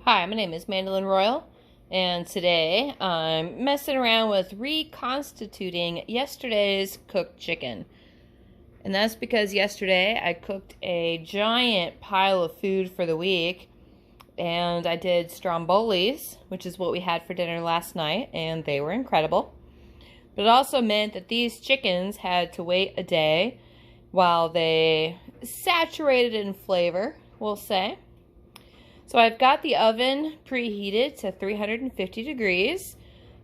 Hi, my name is Mandolin Royal, and today I'm messing around with reconstituting yesterday's cooked chicken. And that's because yesterday I cooked a giant pile of food for the week, and I did strombolis, which is what we had for dinner last night, and they were incredible. But it also meant that these chickens had to wait a day while they saturated in flavor, we'll say. So I've got the oven preheated to 350 degrees,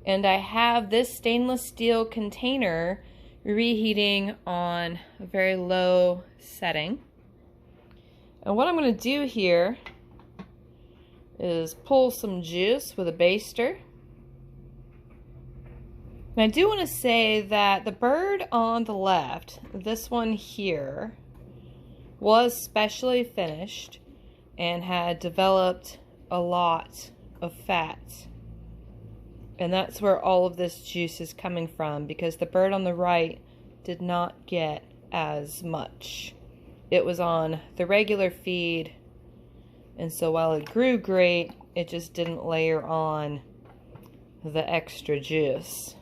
and I have this stainless steel container reheating on a very low setting. And what I'm going to do here is pull some juice with a baster. And I do want to say that the bird on the left, this one here, was specially finished and had developed a lot of fat. And that's where all of this juice is coming from, because the bird on the right did not get as much. It was on the regular feed, and so while it grew great, it just didn't layer on the extra juice.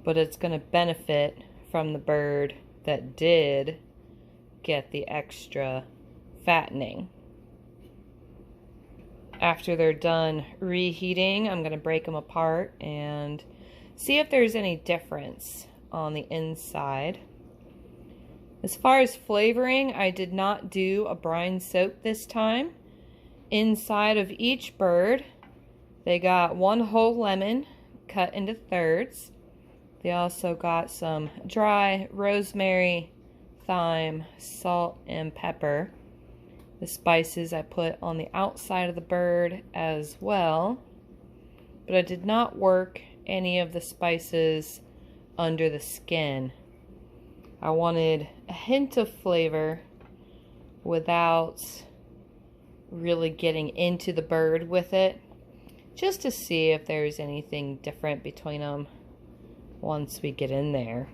But it's going to benefit from the bird that did get the extra fattening. After they're done reheating, I'm going to break them apart and see if there's any difference on the inside. As far as flavoring, I did not do a brine soak this time. Inside of each bird, they got one whole lemon cut into thirds. They also got some dry rosemary, thyme, salt, and pepper. The spices I put on the outside of the bird as well, but I did not work any of the spices under the skin. I wanted a hint of flavor without really getting into the bird with it, just to see if there's anything different between them once we get in there.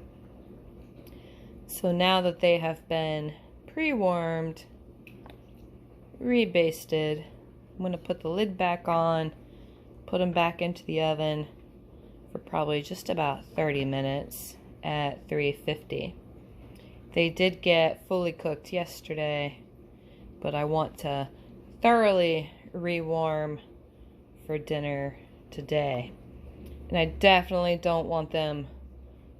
So now that they have been pre-warmed, rebasted, I'm going to put the lid back on, put them back into the oven for probably just about 30 minutes at 350. They did get fully cooked yesterday, but I want to thoroughly rewarm for dinner today. And I definitely don't want them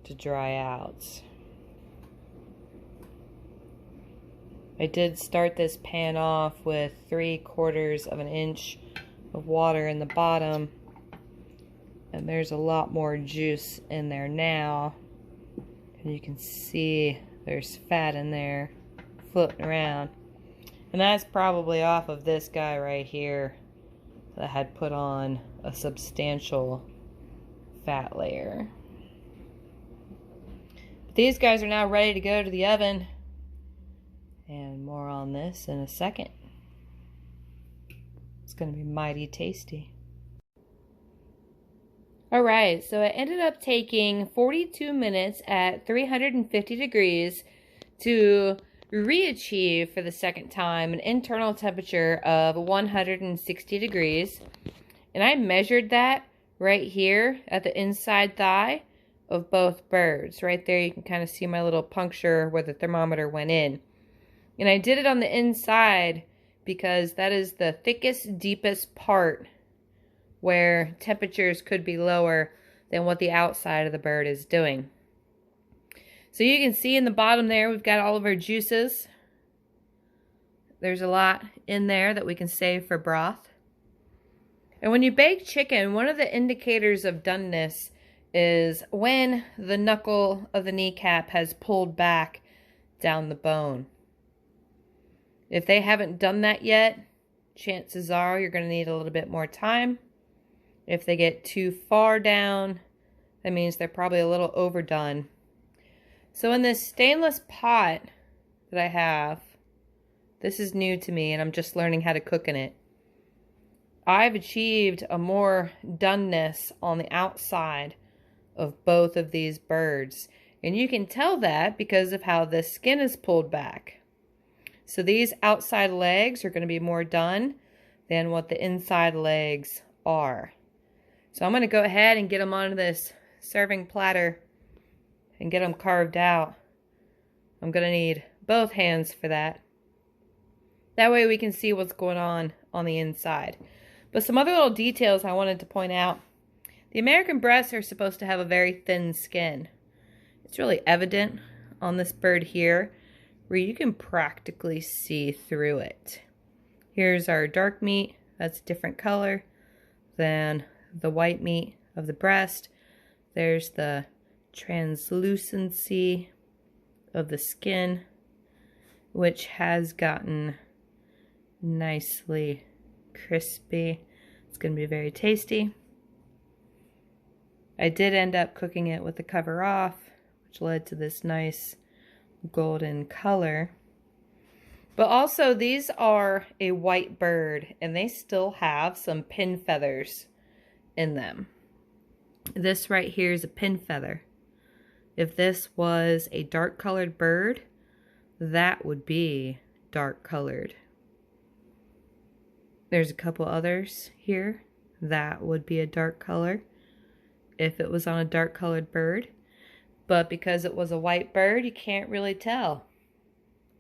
to dry out. I did start this pan off with 3/4 of an inch of water in the bottom, and there's a lot more juice in there now, and you can see there's fat in there floating around, and that's probably off of this guy right here that had put on a substantial fat layer. But these guys are now ready to go to the oven. And more on this in a second. It's going to be mighty tasty. Alright, so it ended up taking 42 minutes at 350 degrees to re-achieve for the second time an internal temperature of 160 degrees. And I measured that right here at the inside thigh of both birds. Right there you can kind of see my little puncture where the thermometer went in. And I did it on the inside because that is the thickest, deepest part where temperatures could be lower than what the outside of the bird is doing. So you can see in the bottom there, we've got all of our juices. There's a lot in there that we can save for broth. And when you bake chicken, one of the indicators of doneness is when the knuckle of the kneecap has pulled back down the bone. If they haven't done that yet, chances are you're going to need a little bit more time. If they get too far down, that means they're probably a little overdone. So in this stainless pot that I have, this is new to me and I'm just learning how to cook in it. I've achieved a more doneness on the outside of both of these birds. And you can tell that because of how the skin is pulled back. So these outside legs are going to be more done than what the inside legs are. So I'm going to go ahead and get them onto this serving platter and get them carved out. I'm going to need both hands for that. That way we can see what's going on the inside. But some other little details I wanted to point out. The American Bresse are supposed to have a very thin skin. It's really evident on this bird here, where you can practically see through it. Here's our dark meat. That's a different color than the white meat of the breast. There's the translucency of the skin, which has gotten nicely crispy. It's going to be very tasty. I did end up cooking it with the cover off, which led to this nice golden color. But also, these are a white bird, and they still have some pin feathers in them. This right here is a pin feather. If this was a dark colored bird, that would be dark colored. There's a couple others here. That would be a dark color if it was on a dark colored bird. But because it was a white bird, you can't really tell.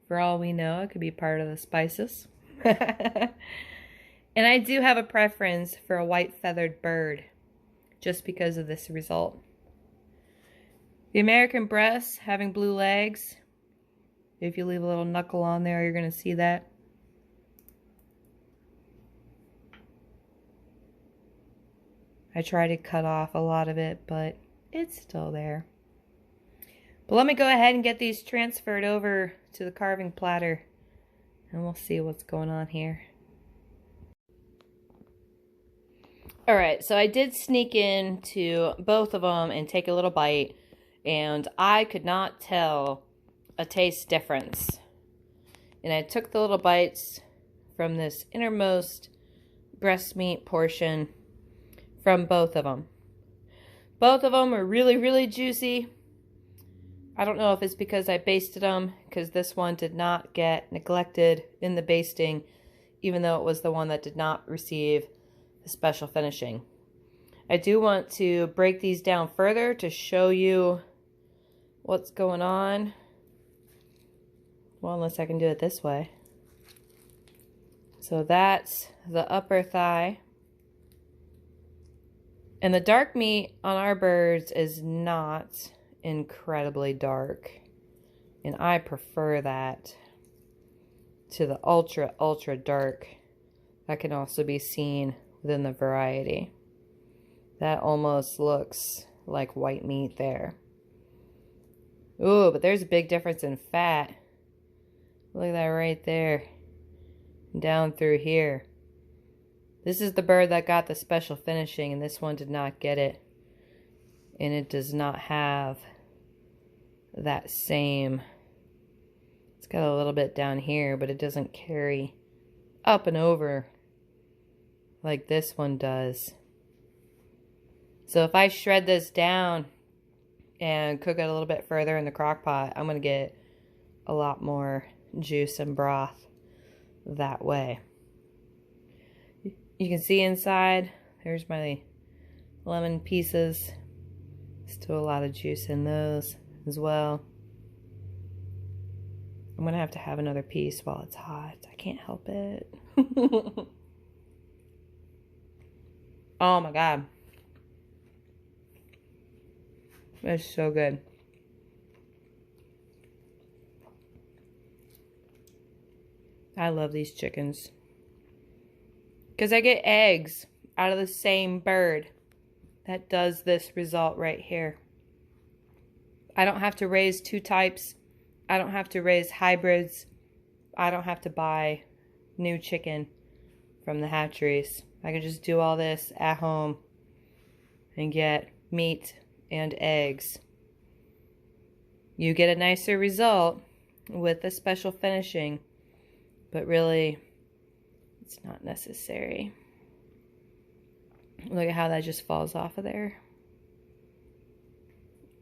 For all we know, it could be part of the spices. And I do have a preference for a white feathered bird, just because of this result. The American Bresse having blue legs, if you leave a little knuckle on there, you're going to see that. I try to cut off a lot of it, but it's still there. But let me go ahead and get these transferred over to the carving platter, and we'll see what's going on here. Alright, so I did sneak into both of them and take a little bite, and I could not tell a taste difference. And I took the little bites from this innermost breast meat portion from both of them. Both of them are really, really juicy. I don't know if it's because I basted them, because this one did not get neglected in the basting, even though it was the one that did not receive the special finishing. I do want to break these down further to show you what's going on. Well, unless I can do it this way. So that's the upper thigh. And the dark meat on our birds is not incredibly dark. And I prefer that to the ultra, ultra dark that can also be seen within the variety. That almost looks like white meat there. Ooh, but there's a big difference in fat. Look at that right there. Down through here. This is the bird that got the special finishing, and this one did not get it. And it does not have that same... It's got a little bit down here, but it doesn't carry up and over like this one does. So if I shred this down and cook it a little bit further in the crock pot, I'm going to get a lot more juice and broth that way. You can see inside, there's my lemon pieces. Still a lot of juice in those as well. I'm going to have another piece while it's hot. I can't help it. Oh my God. It's so good. I love these chickens. Because I get eggs out of the same bird that does this result right here. I don't have to raise two types. I don't have to raise hybrids. I don't have to buy new chicken from the hatcheries. I can just do all this at home and get meat and eggs. You get a nicer result with the special finishing, but really, it's not necessary. Look at how that just falls off of there.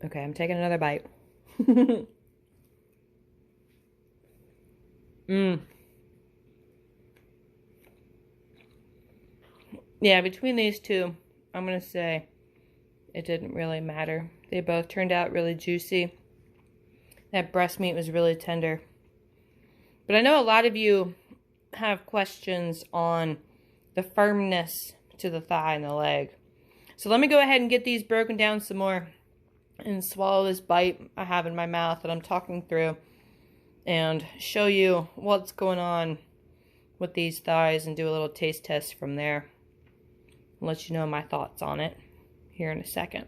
Okay, I'm taking another bite. Yeah, between these two, I'm going to say it didn't really matter. They both turned out really juicy. That breast meat was really tender. But I know a lot of you have questions on the firmness to the thigh and the leg. So let me go ahead and get these broken down some more and swallow this bite I have in my mouth that I'm talking through and show you what's going on with these thighs and do a little taste test from there. I'll let you know my thoughts on it here in a second.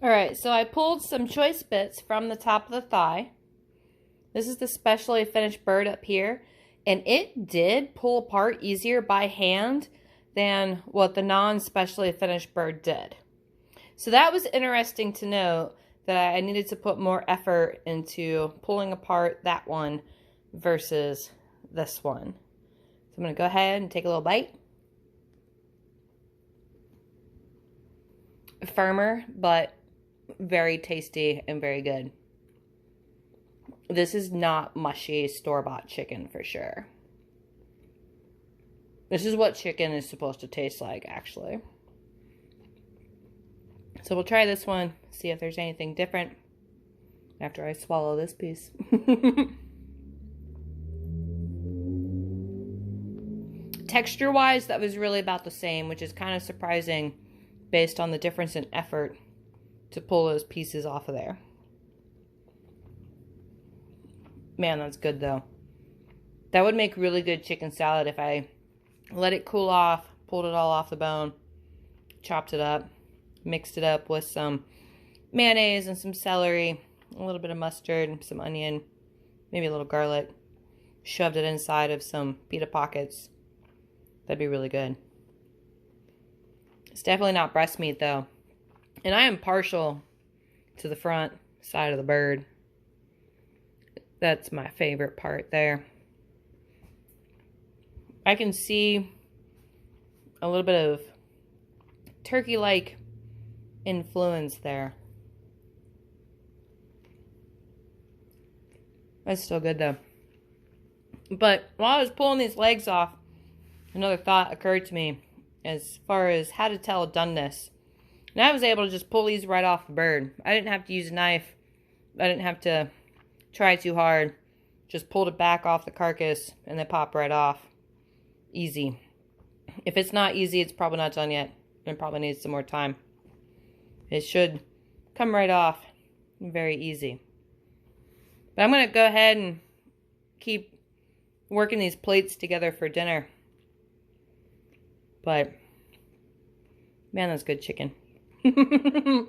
Alright, so I pulled some choice bits from the top of the thigh. This is the specially finished bird up here, and it did pull apart easier by hand than what the non-specially finished bird did. So that was interesting to note, that I needed to put more effort into pulling apart that one versus this one. So I'm going to go ahead and take a little bite. Firmer, but very tasty and very good. This is not mushy store-bought chicken for sure. This is what chicken is supposed to taste like, actually. So we'll try this one, see if there's anything different after I swallow this piece. Texture-wise, that was really about the same, which is kind of surprising based on the difference in effort to pull those pieces off of there. Man, that's good though. That would make really good chicken salad if I let it cool off, pulled it all off the bone, chopped it up, mixed it up with some mayonnaise and some celery, a little bit of mustard, some onion, maybe a little garlic, shoved it inside of some pita pockets. That'd be really good. It's definitely not breast meat though. And I am partial to the front side of the bird. That's my favorite part there. I can see a little bit of turkey-like influence there. That's still good though. But while I was pulling these legs off, another thought occurred to me as far as how to tell doneness. And I was able to just pull these right off the bird. I didn't have to use a knife. I didn't have to try too hard. Just pulled it back off the carcass and they pop right off. Easy. If it's not easy, it's probably not done yet. It probably needs some more time. It should come right off. Very easy. But I'm going to go ahead and keep working these plates together for dinner. But, man, that's good chicken. I'm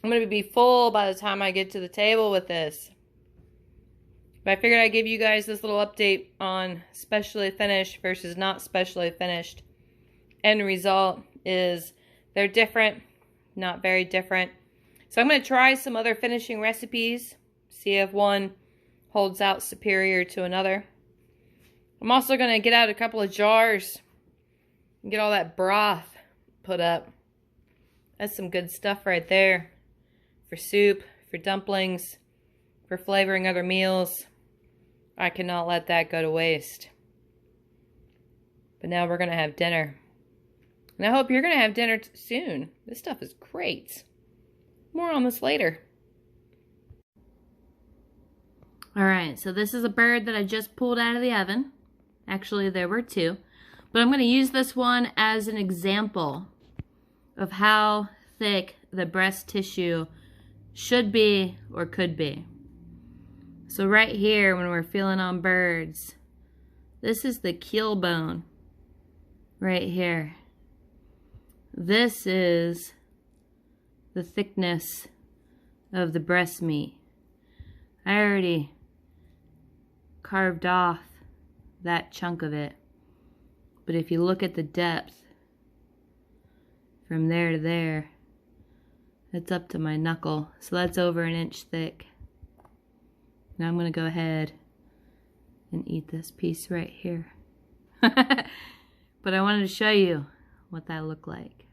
going to be full by the time I get to the table with this. But I figured I'd give you guys this little update on specially finished versus not specially finished. End result is they're different, not very different. So I'm going to try some other finishing recipes, see if one holds out superior to another. I'm also going to get out a couple of jars and get all that broth put up. That's some good stuff right there. For soup, for dumplings, for flavoring other meals. I cannot let that go to waste. But now we're going to have dinner. And I hope you're going to have dinner soon. This stuff is great. More on this later. Alright, so this is a bird that I just pulled out of the oven. Actually, there were two. But I'm going to use this one as an example of how thick the breast tissue should be or could be. So right here, when we're feeling on birds, this is the keel bone right here. This is the thickness of the breast meat. I already carved off that chunk of it. But if you look at the depth from there to there, it's up to my knuckle. So that's over 1 inch thick. Now I'm going to go ahead and eat this piece right here. But I wanted to show you what that looked like.